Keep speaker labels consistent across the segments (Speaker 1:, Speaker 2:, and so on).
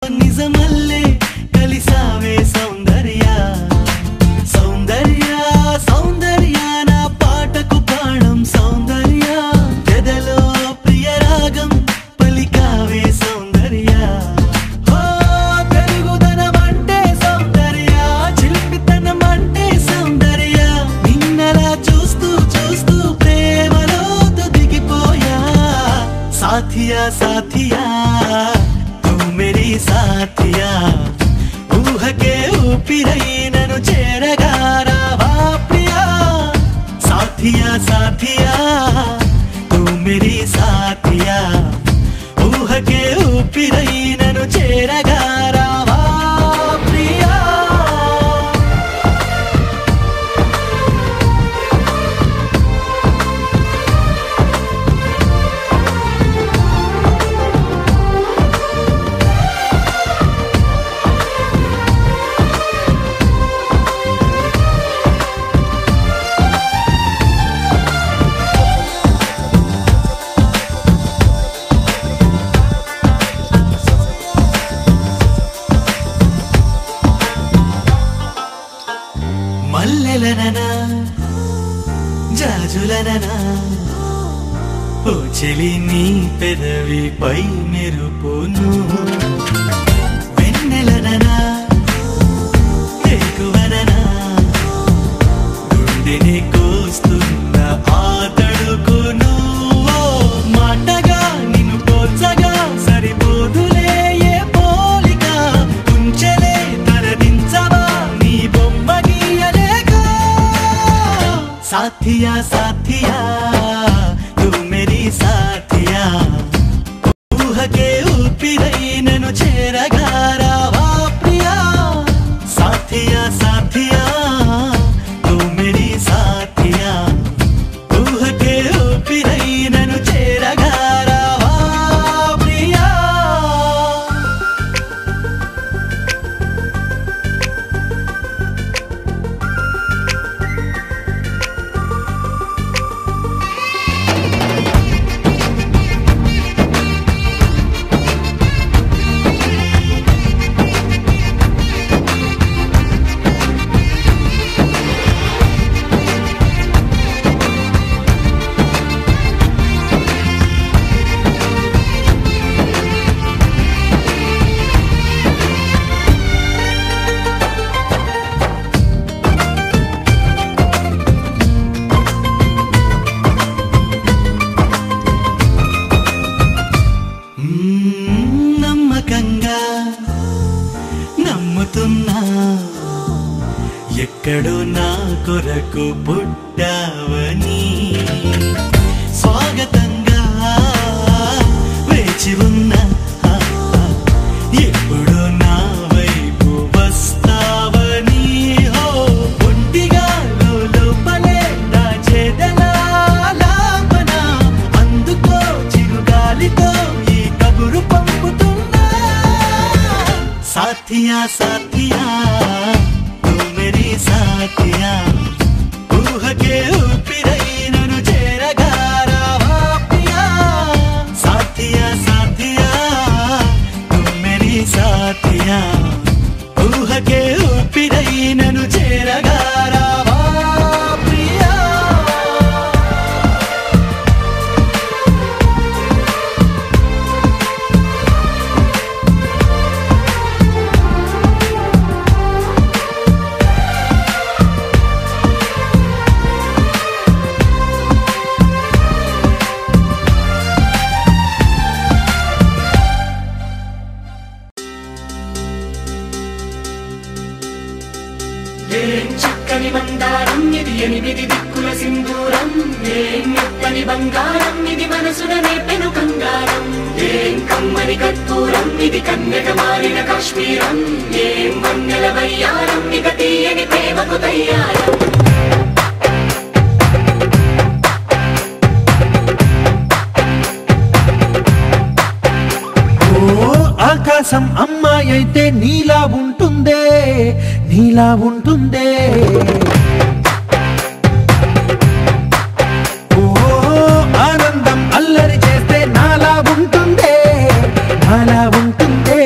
Speaker 1: నిజమల్లే కలిసావే సౌందర్య సౌందర్య సౌందర్య నా పాటకు ప్రాణం సౌందర్య ఎదలో ప్రియ రాగం పలికావే సౌందర్య ఓ తెలుగుదనం అంటే సౌందర్య చిలిపితనం అంటే సౌందర్య నిన్నలా చూస్తూ చూస్తూ ప్రేమలో దిగిపోయా సాథియా సాథియా मेरी साथिया ऊह के ऊपिरई ननु चेरगा रावा प्रिया साथिया साथिया तू मेरी साथिया ऊह के ऊपिरई ननु चेरगा रावा प्रिया మల్లెలననా జాజులననా ఓ చెలి నీ పెదవిపై మెరుపును వెన్నెలననా ఎక్కువననా గుండెని కోస్తున్న ఆ తడుకును మాటగా నిన్ను పోల్చగా సరిపోదులే ఏ పోలిక ఉంచలే తరదించవా నీ బొమ్మ గీయలేగా साथिया साथिया तू मेरी साथिया ऊह के ऊपिरई ननु चेरगा रावा प्रिया साथिया साथिया तू मेरी साथिया ऊह के ऊपिरई ननु चेरगा रावा प्रिया నమ్మకంగా నమ్ముతున్నా ఎక్కడో నా కొరకు పుట్టావని స్వాగతంగా వేచి ఉన్నా ఎప్పుడు నా వైపు వస్తావని ఒంటిగా లోపలే దాచేదలా లాపన అందుకో చిరుగాలితో ఈ కబురు పంపుతున్నా साथिया साथिया तू मेरी साथिया ऊह के ऊपिरई ननु चेरगा रावा प्रिया साथिया साथिया तू मेरी साथिया ऊह के ऊपिरई ननु चेरगा रावा प्रिया
Speaker 2: చక్కని మందారం ఇది ఎనిమిది దిక్కుల సింధూరం ఏం మెత్తని బంగారం ఇది మనసున నేపెను కంగారం ఏం కమ్మని కర్పూరం ఇది కన్యక మారిన కాశ్మీరం ఏం వన్నెల వయ్యారం ఇక తీయని ప్రేమకు తయ్యారం
Speaker 1: ఆకాశం అమ్మాయి అయితే నీలా ఉంటుందే నీలా ఉంటుందే ఓ ఆనందం అల్లరి చేస్తే నాలా ఉంటుందే నాలా ఉంటుందే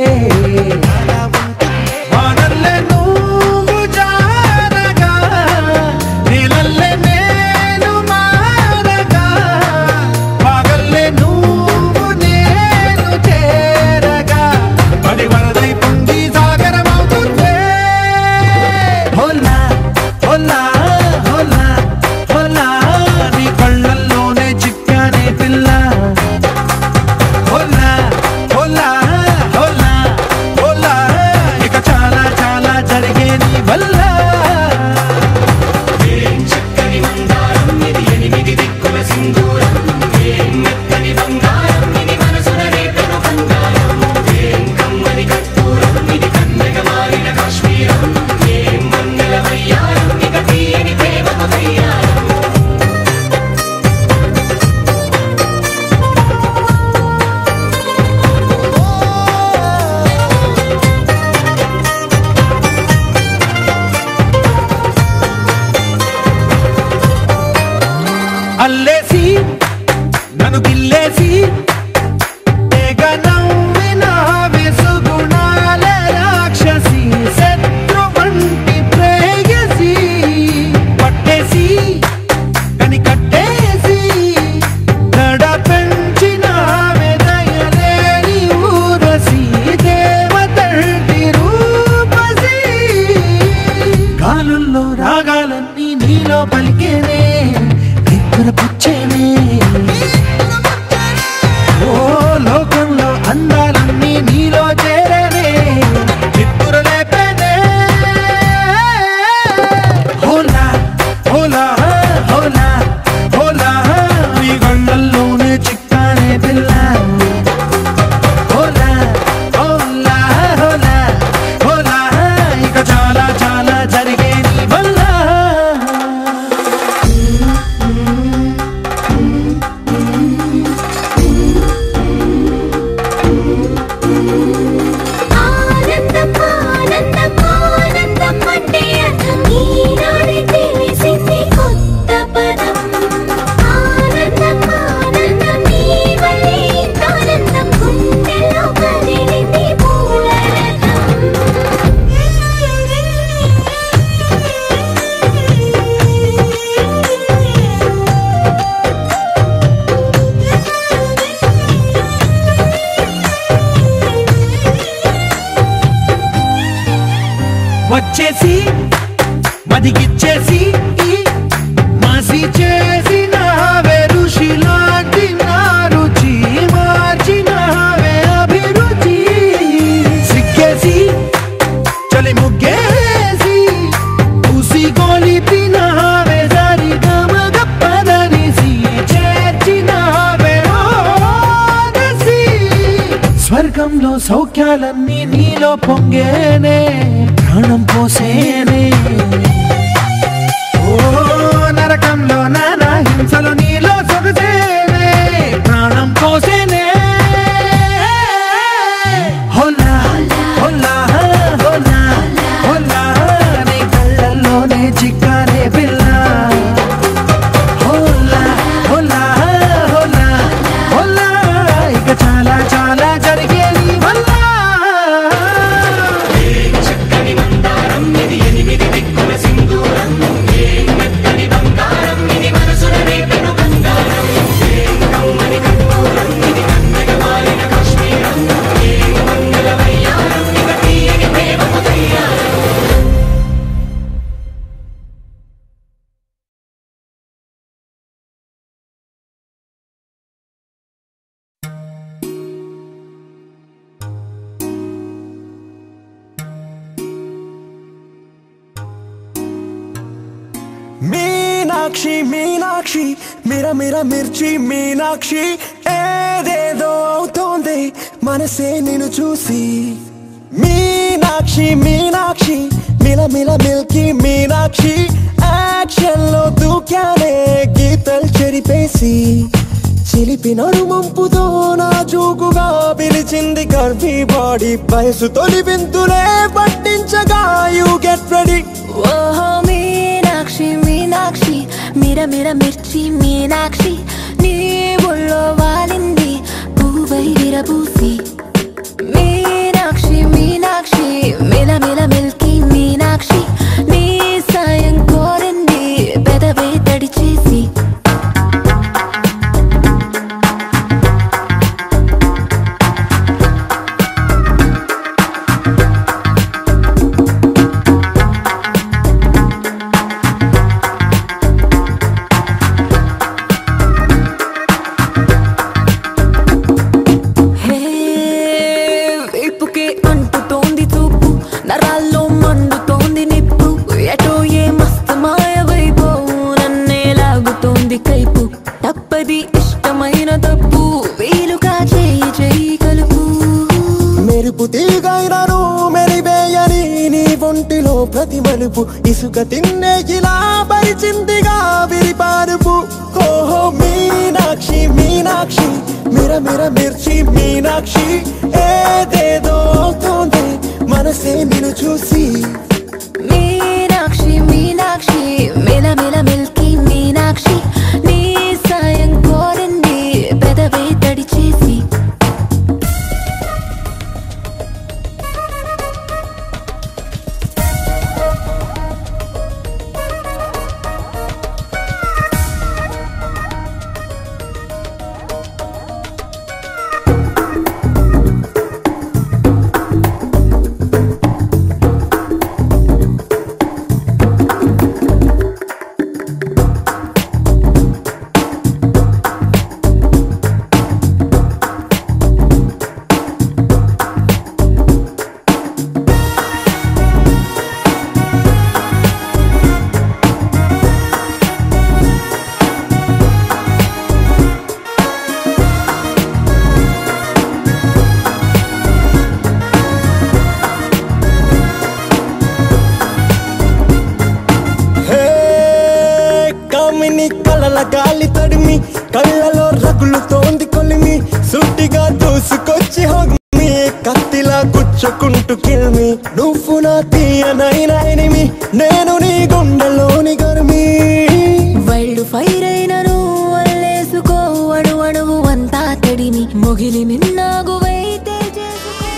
Speaker 1: వచ్చేసి మదిగిచ్చేసి మాసి చేసినావే ఋషిలాంటి నా రుచి మార్చినావే అభిరుచి సిగ్గేసి చలి ముగ్గేసి ఉసి గోలిపినావే సరి గమ గప్పదనిసి చేర్చినావే ఓదసి స్వర్గంలో సౌఖ్యాలన్నీ నీలో పొంగేనే ప్రాణం పోసేనే ఓ నరకంలో నానా హింసలు నీలో సొగసేనే ప్రాణం పోసేనే హోలా హోలా హోలా హోలా నీ కళ్ళల్లోనే చిక్కారే పిల్ల హోలా హోలా హోలా హోలా ఇక చాలా చాలా జరిగేది వల్ల
Speaker 2: చక్కని మందారం ఇది ఎనిమిది దిక్కుల సింధూరం ఏం మెత్తని బంగారం ఇది మనసున రేపెను కంగారం ఏం కమ్మని కర్పూరం ఇది కన్నెగ మారిన కాశ్మీరం ఏం మంగళ వయ్యారం ఇక తీయని ప్రేమకు తయ్యారం
Speaker 3: మీనాక్షి మీనాక్షి మిర మిర మిర్చి మీనాక్షి ఏదేదో అవుతోంది మనసే నిన్ను చూసి మీనాక్షి మీనాక్షి మిల మిల మిల్కి మీనాక్షి యాక్షన్ లో దూకానే గీతలు చెరిపేసి చిలిపి నడుమంపుతో నా చూకుగా పిలిచింది కర్వీ బాడీ వయసు తొలి వింతులే పట్టించగా యూ గెట్ రెడీ
Speaker 4: ఓహో మీనాక్షి మీనాక్షి మిర మిర మిర్చి మీనాక్షి నీ ఒళ్ళో వాలింది పువ్వై విరబూసి మీనాక్షి మీనాక్షి మిల మిల మిల్కి మీనాక్షి నీ సాయం కోరింది పెదవే తడి చేసి ఇప్పుకే అంటుతోంది చూపు నరాల్లో మండుతోంది నిప్పు ఎటో ఏ మస్తు మాయవైపోవు నన్నే లాగుతోంది కైపు తప్పది ఇష్టమైన తప్పు వీలుగా చేయి చేయి కలుపు
Speaker 3: మెరుపు తీగైనను మెరివేయని నీ ఒంటిలో ప్రతి మలుపు ఇసుక తిన్నే ఇలా పరిచిందిగా విరిపారుపు ఓహో మీనాక్షి మీనాక్షి మిర మిర మిర్చి మీనాక్షి ఏదేదో అవుతోంది మనసే నిన్ను చూసి
Speaker 4: మీనాక్షి మీనాక్షి మిల మిల మిల్కి మీనాక్షి నీ సాయం కోరింది పెదవే తడి చేసి
Speaker 3: గాలి తడిమి కళ్ళలో రగులుతోంది కొలిమి సుట్టిగా దూసుకొచ్చి హొగ్మి కత్తిలా గుచ్చుకుంటూ కిల్మి నువ్వు నా తీయనైన ఎనిమి నేను నీ గుండెలోని గర్మి
Speaker 4: వైల్డ్ ఫైర్ అయినను అల్లేసుకో అణు అణువు అంతా తడిని మొగిలి మిన్నాగువైతే చేసుకో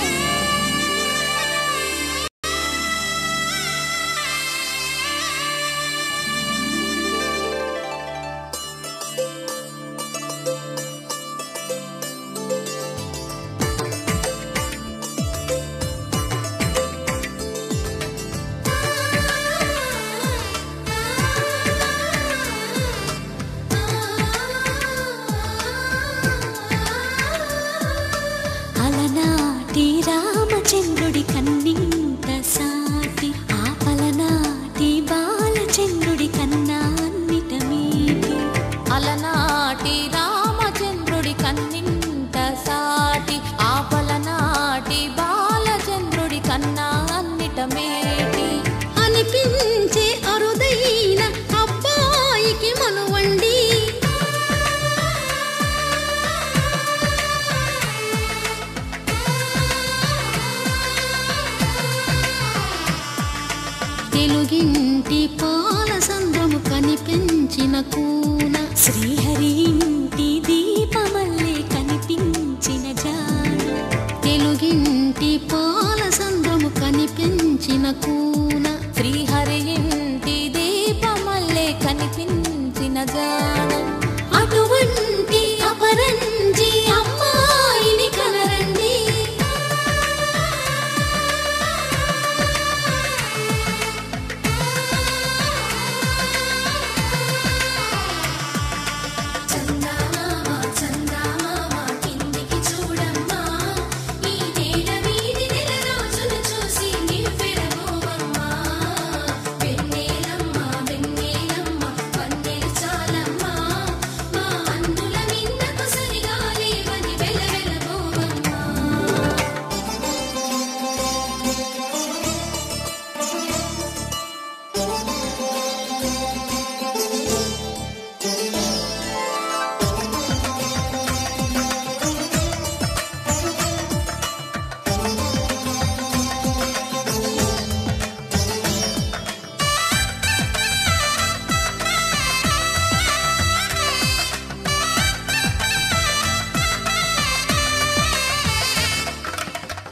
Speaker 4: అందమేటి
Speaker 5: అనిపించే అరుదైన అబ్బాయికి మనువండి తెలుగింటి పాల సంద్రము కనిపించిన కూన
Speaker 4: శ్రీహరి ఇంటి దీపమల్లే కనిపించిన జాడ
Speaker 5: తెలుగింటి పాల సంద్రము కనిపించిన కూన
Speaker 4: శ్రీహరి ఇంటి దీపమల్లే కనిపించిన జాడ
Speaker 5: అటువంటి అపరంజి అమ్మాయిని కనరండి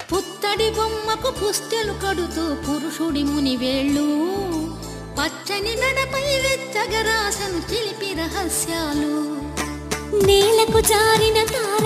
Speaker 5: పుత్తడి బొమ్మకు పుస్తెలు కడుతూ పురుషుడి ముని వేళ్ళు పచ్చని నడపై వెచ్చగరాసను చిలిపి రహస్యాలు
Speaker 4: నేలకు జారిన తార